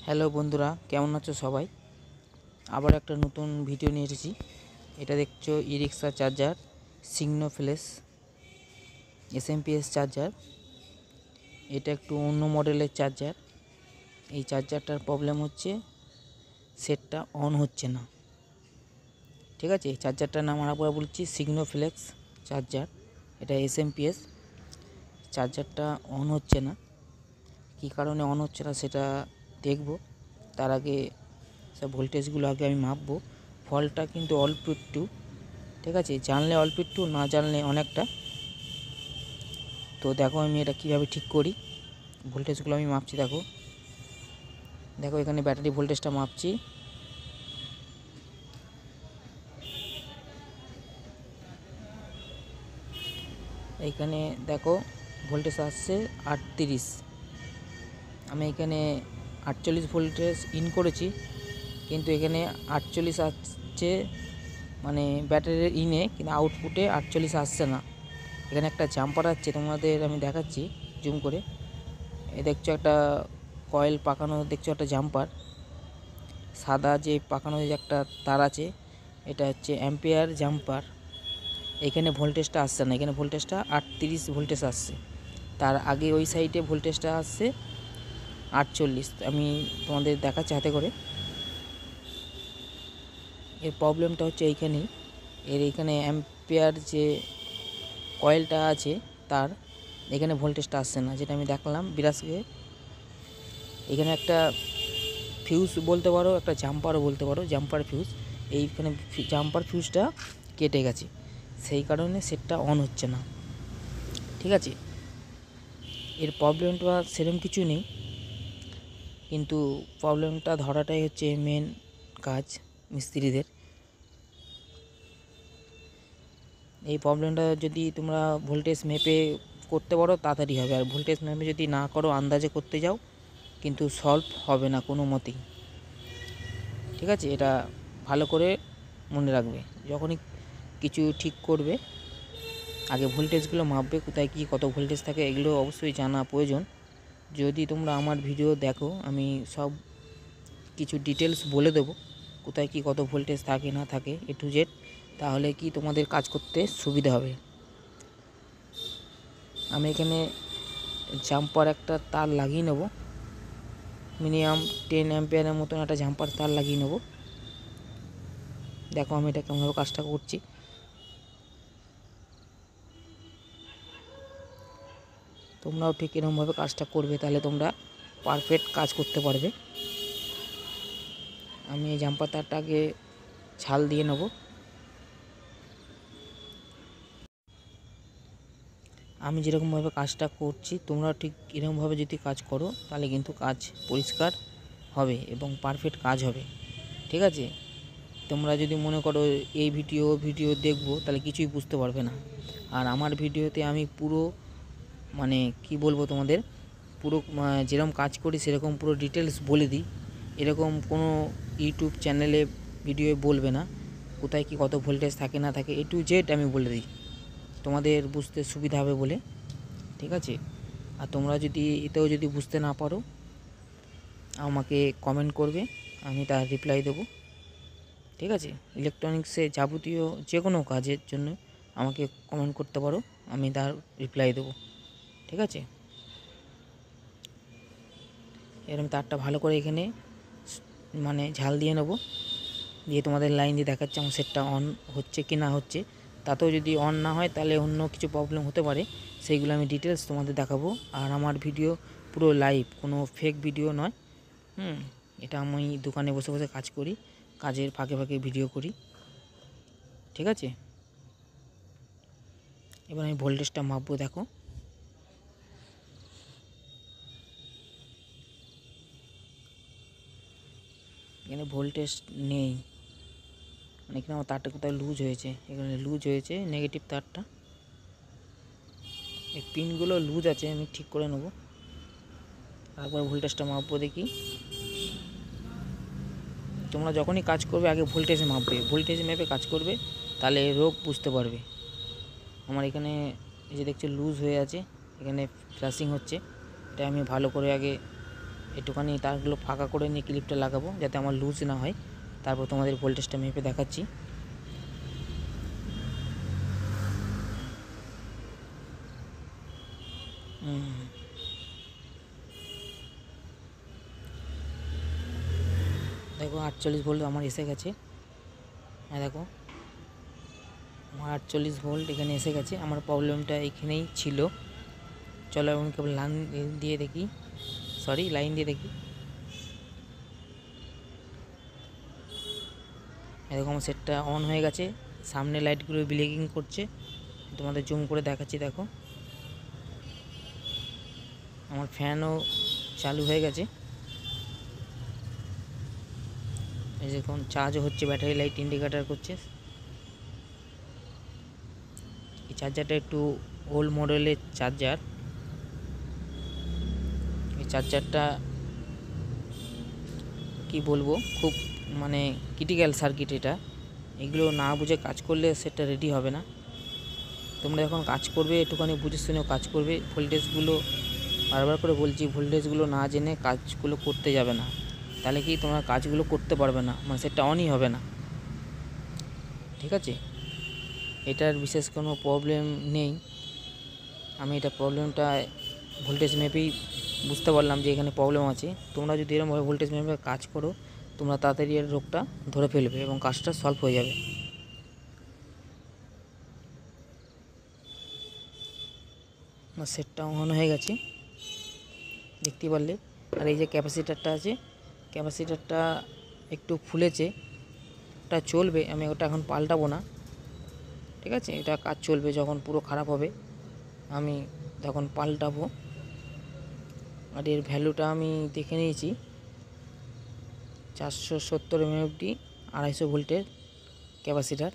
Hello বন্ধুরা, কেমন আছো সবাই? আবার একটা নতুন ভিডিও নিয়ে এসেছি। এটা দেখছো ই রিক্সা চার্জার, সিগনো ফ্লেস এসএমপিএস চার্জার। এটা একটু অন্য মডেলের চার্জার। এই চার্জারটার প্রবলেম হচ্ছে সেটটা অন হচ্ছে না। ঠিক আছে, চার্জারটার নাম আমরা বলছি সিগনো ফ্লেক্স চার্জার। এটা এসএমপিএস চার্জারটা অন হচ্ছে না। কী কারণে অন হচ্ছে না সেটা দেখব। তার আগে সব ভোল্টেজগুলো আগে আমি মাপবো। ফলটা কিন্তু অল্প একটু, ঠিক আছে, জানলে অল্প একটু, না জানলে অনেকটা। তো দেখো আমি এটা কীভাবে ঠিক করি। ভোল্টেজগুলো আমি মাপছি। দেখো এখানে ব্যাটারি ভোল্টেজটা মাপছি। এইখানে দেখো ভোল্টেজ আসছে 38। আমি এখানে 48 ভোল্টেজ ইন করেছি, কিন্তু এখানে 48 আসছে, মানে ব্যাটারির ইনে, কিন্তু আউটপুটে 48 আসছে না। এখানে একটা জাম্পার আছে, তোমাদের আমি দেখাচ্ছি জুম করে। এই দেখছো একটা কয়েল পাকানো, দেখছো একটা জাম্পার, সাদা যে পাকানো যে একটা তার আছে, এটা হচ্ছে অ্যাম্পিয়ার জাম্পার। এখানে ভোল্টেজটা আসছে না, এখানে ভোল্টেজটা 38 ভোল্টেজ আসছে। তার আগে ওই সাইডে ভোল্টেজটা আসছে 48। আমি তোমাদের দেখাচ্ছি হাতে করে। এর প্রবলেমটা হচ্ছে এইখানেই, এইখানে অ্যাম্পিয়ার যে কয়েলটা আছে তার, এখানে ভোল্টেজটা আসছে না, যেটা আমি দেখলাম বিরাসকে। এখানে একটা ফিউজ বলতে পারো, একটা জাম্পারও বলতে পারো, জাম্পার ফিউজ। এইখানে জাম্পার ফিউজটা কেটে গেছে, সেই কারণে সেটটা অন হচ্ছে না। ঠিক আছে, এর প্রবলেমটা সেরকম কিছু নেই, কিন্তু প্রবলেমটা ধরাটাই হচ্ছে মেন কাজ মিস্ত্রিদের। এই প্রবলেমটা যদি তোমরা ভোল্টেজ মেপে করতে পারো তাড়াতাড়ি হবে, আর ভোল্টেজ মেপে যদি না করো, আন্দাজে করতে যাও, কিন্তু সলভ হবে না কোনো মতেই। ঠিক আছে, এটা ভালো করে মনে রাখবে। যখনই কিছু ঠিক করবে, আগে ভোল্টেজগুলো মাপবে, কোথায় কী কত ভোল্টেজ থাকে এগুলো অবশ্যই জানা প্রয়োজন। যদি তোমরা আমার ভিডিও দেখো, আমি সব কিছু ডিটেলস বলে দেবো, কোথায় কী কত ভোল্টেজ থাকে না থাকে এ টু জেড, তাহলে কি তোমাদের কাজ করতে সুবিধা হবে। আমি এখানে জাম্পার একটা তার লাগিয়ে নেব, মিনিমাম 10 অ্যাম্পিয়ারের মতন একটা জাম্পার তার লাগিয়ে নেব। দেখো আমি এটা কেমনভাবে কাজটা করছি। তোমরাও ঠিক এরকমভাবে কাজটা করবে, তাহলে তোমরা পারফেক্ট কাজ করতে পারবে। আমি এই জাম্পার তারটাকে ছাল দিয়ে নেব। আমি যেরকমভাবে কাজটা করছি, তোমরা ঠিক এরকমভাবে যদি কাজ করো, তাহলে কিন্তু কাজ পরিষ্কার হবে এবং পারফেক্ট কাজ হবে। ঠিক আছে, তোমরা যদি মনে করো এই ভিডিও দেখবো, তাহলে কিছুই বুঝতে পারবে না। আর আমার ভিডিওতে আমি পুরো, মানে কি বলবো তোমাদের, পুরো যেরকম কাজ করি সেরকম পুরো ডিটেলস বলে দিই। এরকম কোনো ইউটিউব চ্যানেলে ভিডিও বলবে না, কোথায় কি কত ভোল্টেজ থাকে না থাকে, এ টু জেড আমি বলে দিই, তোমাদের বুঝতে সুবিধা হবে বলে। ঠিক আছে, আর তোমরা যদি এতেও যদি বুঝতে না পারো, আমাকে কমেন্ট করবে, আমি তার রিপ্লাই দেবো। ঠিক আছে, ইলেকট্রনিক্সে যাবতীয় যে কোনো কাজের জন্য আমাকে কমেন্ট করতে পারো, আমি তার রিপ্লাই দেবো। ঠিক আছে, এরকম তারটা ভালো করে এখানে মানে ঝাল দিয়ে নেব, দিয়ে তোমাদের লাইন দিয়ে দেখাচ্ছে আমার সেটটা অন হচ্ছে কি না হচ্ছে। তাতেও যদি অন না হয়, তাহলে অন্য কিছু প্রবলেম হতে পারে, সেইগুলো আমি ডিটেলস তোমাদের দেখাবো। আর আমার ভিডিও পুরো লাইভ, কোনো ফেক ভিডিও নয়। এটা আমি দোকানে বসে বসে কাজ করি, কাজের ফাঁকে ফাঁকে ভিডিও করি। ঠিক আছে, এবার আমি ভোল্টেজটা মাপবো। দেখো এখানে ভোল্টেজ নেই, মানে এখানে আমার তারটা কোথায় লুজ হয়েছে, এখানে লুজ হয়েছে নেগেটিভ তারটা, এই পিনগুলো লুজ আছে, আমি ঠিক করে নেবো। তারপরে ভোল্টেজটা মাপবো, দেখি। তোমরা যখনই কাজ করবে আগে ভোল্টেজ মাপবে, ভোল্টেজ মেপে কাজ করবে, তাহলে রোগ বুঝতে পারবে। আমার এখানে এই যে দেখছো লুজ হয়ে আছে, এখানে ফ্ল্যাশিং হচ্ছে, এটা আমি ভালো করে আগে একটুখানি তারগুলো ফাঁকা করে নিয়ে ক্লিপটা লাগাবো যাতে আমার লুজ না হয়। তারপর তোমাদের ভোল্টেজটা মেপে দেখাচ্ছি। দেখো 48 ভোল্ট আমার এসে গেছে। হ্যাঁ দেখো আমার 48 ভোল্ট এখানে এসে গেছে। আমার প্রবলেমটা এখানেই ছিল। চলো আমি কেবল লাইন দিয়ে দেখি। দেখো আমার সেটটা অন হয়ে গেছে, সামনে লাইটগুলো ব্লিঙ্কিং করছে। তোমাদের জুম করে দেখাচ্ছি। দেখো আমার ফ্যানও চালু হয়ে গেছে, এই যে এখন চার্জও হচ্ছে, ব্যাটারি লাইট ইন্ডিকেটার করছে। এই চার্জারটা একটু ওল্ড মডেলের চার্জার। এই চার্জারটা কি বলবো, খুব মানে ক্রিটিক্যাল সার্কিট এটা। এগুলো না বুঝে কাজ করলে সেটা রেডি হবে না। তোমরা যখন কাজ করবে একটুখানি বুঝে শুনেও কাজ করবে। ভোল্টেজগুলো বারবার করে বলছি, ভোল্টেজগুলো না জেনে কাজগুলো করতে যাবে না, তাহলে কি তোমরা কাজগুলো করতে পারবে না, মানে সেটা অনই হবে না। ঠিক আছে, এটার বিশেষ কোনো প্রবলেম নেই। আমি এটা প্রবলেমটা ভোল্টেজ মেপেই বুঝতে পারলাম যে এখানে প্রবলেম আছে। তোমরা যদি এরকমভাবে ভোল্টেজ মেপে কাজ করো, তোমরা তাড়াতাড়ি এর রোগটা ধরে ফেলবে এবং কাজটা সলভ হয়ে যাবে। আমার সেটটা অন হয়ে গেছে দেখতে পারলে। আর এই যে ক্যাপাসিটারটা আছে, ক্যাপাসিটারটা একটু ফুলেছে, ওটা চলবে, আমি ওটা এখন পাল্টাবো না। ঠিক আছে, এটা কাজ চলবে, যখন পুরো খারাপ হবে আমি তখন পাল্টাবো। আর এর ভ্যালুটা আমি দেখে নিয়েছি, 470 mAh 250 ভোল্টের ক্যাপাসিটার।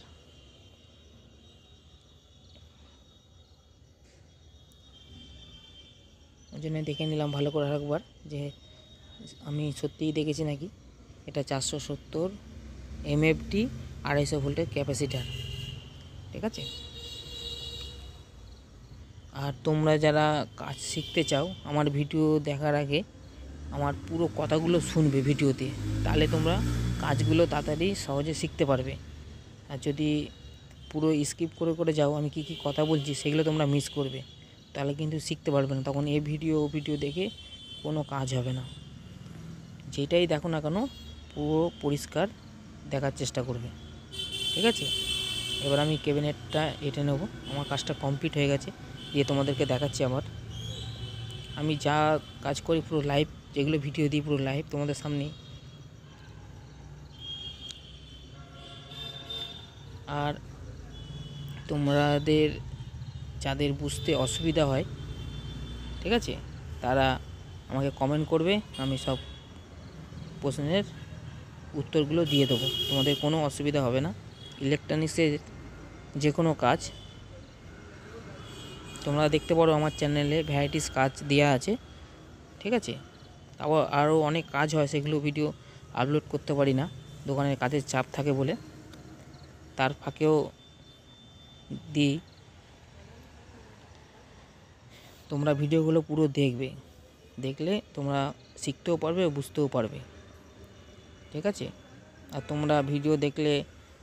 ওই জন্য দেখে নিলাম ভালো করে আরেকবার যে আমি সত্যিই দেখেছি নাকি। এটা 470 mAh 250 ভোল্টের ক্যাপাসিটার। ঠিক আছে, আর তোমরা যারা কাজ শিখতে চাও, আমার ভিডিও দেখার আগে আমার পুরো কথাগুলো শুনবে ভিডিওতে, তাহলে তোমরা কাজগুলো তাড়াতাড়ি সহজে শিখতে পারবে। আর যদি পুরো স্কিপ করে করে যাও, আমি কি কি কথা বলছি সেগুলো তোমরা মিস করবে, তাহলে কিন্তু শিখতে পারবে না। তখন এই ভিডিও দেখে কোনো কাজ হবে না। যেটাই দেখো না কেন পুরো পরিষ্কার দেখার চেষ্টা করবে। ঠিক আছে, এবার আমি ক্যাবিনেটটা এঁটে নেবো। আমার কাজটা কমপ্লিট হয়ে গেছে, দিয়ে তোমাদেরকে দেখাচ্ছি। আবার আমি যা কাজ করি পুরো লাইভ, যেগুলো ভিডিও দিই পুরো লাইভ তোমাদের সামনেই। আর তোমাদের যাদের বুঝতে অসুবিধা হয়, ঠিক আছে, তারা আমাকে কমেন্ট করবে, আমি সব প্রশ্নের উত্তরগুলো দিয়ে দেবো। তোমাদের কোনো অসুবিধা হবে না। ইলেকট্রনিক্সের যে কোনো কাজ তোমরা দেখতে পারো, আমার চ্যানেলে ভ্যারাইটিস কাজ দেওয়া আছে। ঠিক আছে, আবার আরও অনেক কাজ হয়, সেগুলো ভিডিও আপলোড করতে পারি না, দোকানের কাজের চাপ থাকে বলে। তার ফাঁকেও দিই। তোমরা ভিডিওগুলো পুরো দেখবে, দেখলে তোমরা শিখতেও পারবে, বুঝতেও পারবে। ঠিক আছে, আর তোমরা ভিডিও দেখলে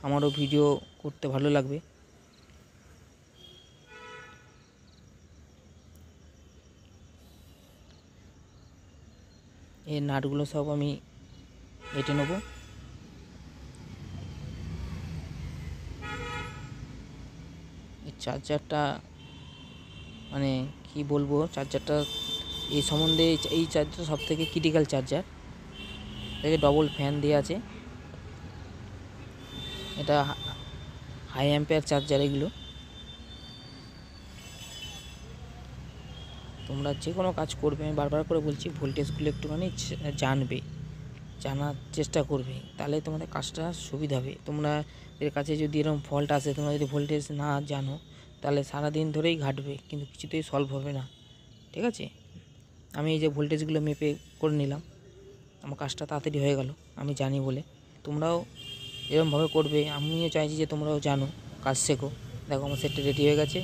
আমারও ভিডিও করতে ভালো লাগবে। এই নাটগুলো সব আমি এঁটে নেব। এই চার্জারটা মানে কি বলবো, চার্জারটা এই সম্বন্ধে, এই চার্জারটা সব থেকে ক্রিটিক্যাল চার্জার। এতে ডবল ফ্যান দেওয়া আছে, এটা হাই অ্যাম্পিয়ার চার্জার। এগুলো তোমরা যে কোনো কাজ করবে, আমি বারবার করে বলছি, ভোল্টেজগুলো একটুখানি জানার চেষ্টা করবে, তাহলে তোমাদের কাজটা সুবিধা হবে। তোমাদের কাছে যদি এরকম ফল্ট আসে, তোমরা যদি ভোল্টেজ না জানো, তাহলে সারাদিন ধরেই ঘাটবে, কিন্তু কিছুতেই সলভ হবে না। ঠিক আছে, আমি এই যে ভোল্টেজগুলো মেপে করে নিলাম, আমার কাজটা তাড়াতাড়ি হয়ে গেল, আমি জানি বলে। তোমরাও এরকমভাবে করবে, আমিও চাইছি যে তোমরাও জানো, কাজ শেখো। দেখো আমার সেটটা রেডি হয়ে গেছে,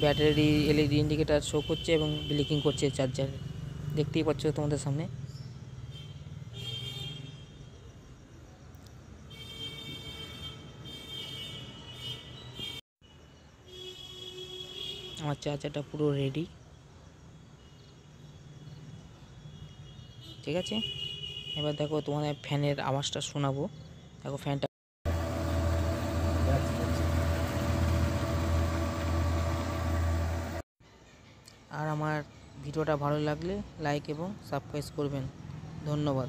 ব্যাটারি LED ইন্ডিকেটার শো করছে এবং ব্লিঙ্কিং করছে চার্জার, দেখতেই পাচ্ছ তোমাদের সামনে। আমার চার্জারটা পুরো রেডি। ঠিক আছে, এবার দেখো তোমাদের ফ্যানের আওয়াজটা শোনাবো। দেখো ফ্যানটা। আর আমার ভিডিওটা ভালো লাগলে লাইক এবং সাবস্ক্রাইব করবেন। ধন্যবাদ।